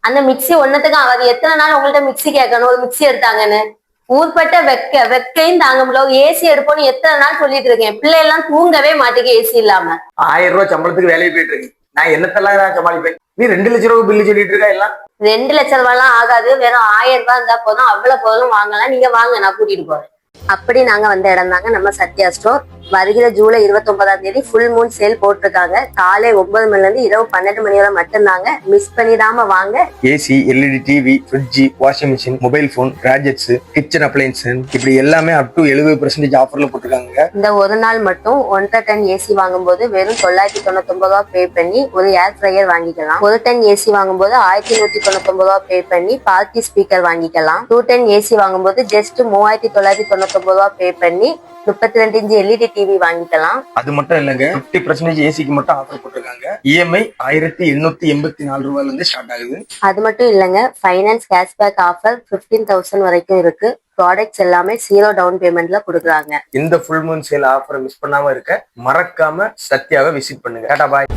அந்த மிக்சி ஒன்னத்துக்கு ஆகாது. எத்தனை நாள் உங்கள்ட்ட மிக்சி கேட்கணும் ஒரு மிக்சி எடுத்தாங்கன்னு? ஊர்பட்ட வெக்கையும் தாங்க முடியல. ஏசி எடுப்போம்னு எத்தனை நாள் சொல்லிட்டு இருக்கேன். பிள்ளை எல்லாம் தூங்கவே மாட்டேங்க ஏசி இல்லாம. 1000 ரூபாய் சம்பளத்துக்கு வேலையை போயிட்டு இருக்கு. நான் என்னத்தெல்லாம் நான் சமாளிப்பேன்? நீ 2 லட்சம் ரூபாய் பில்லு சொல்லிட்டு இருக்கா எல்லாம்? 2 லட்சம் ரூபாய் ஆகாது. வெறும் 1000 ரூபாய் இருந்தா போதும். அவ்வளவு போதும் வாங்கலாம். நீங்க வாங்க, நான் கூட்டிட்டு போறேன். அப்படி நாங்க வந்த இடம் தாங்க நம்ம சத்யா ஸ்டோர். வருகிற ஜூலை 29ஆம் தேதி ஃபுல் மூன் சேல் போட்டிருக்காங்க. காலை 9 மணில இருந்து இரவு 12 மணி வரை மட்டும்தாங்க. மிஸ் பண்ணிடாம வாங்க. AC, LED TV, fridge, washing machine, mobile phone, gadgets, kitchen appliances இப்படி எல்லாமே அப் டு 70% ஆஃபர்ல போட்டிருக்காங்க. இந்த ஒரு நாள் மட்டும் 1.5 டன் ஏசி வாங்கும்போது வெறும் 999 ரூபாய் பே பண்ணி ஒரு ஏர் ஃப்ரையர் வாங்கிக்கலாம். 1 டன் ஏசி வாங்கும்போது 1199 ரூபாய் பே பண்ணி பார்ட்டி ஸ்பீக்கர் வாங்கிக்கலாம். 2 டன் ஏசி வாங்கும்போது ஜஸ்ட் 3999 ரூபாய் பே பண்ணி 32 இன்ச் எல்இடி டிவி வாங்கிக்கலாம். அது மட்டும் இல்லங்க, 50% ஏசிக்கு மட்டும் ஆஃபர் போட்டிருக்காங்க. இஎம்ஐ 1884 ரூபாயில இருந்து ஸ்டார்ட் ஆகுது. அது மட்டும் இல்லங்க, ஃபைனான்ஸ் கேஷ்பேக் ஆஃபர் 15,000 வரைக்கும் இருக்கு. ப்ராடக்ட்ஸ் எல்லாமே 0 டவுன் பேமெண்ட்ல கொடுக்குறாங்க. இந்த ஃபுல் மூன் சேல் ஆஃபரை மிஸ் பண்ணாம இருக்க மறக்காம சத்யாவை விசிட் பண்ணுங்க. டாடா பாய்.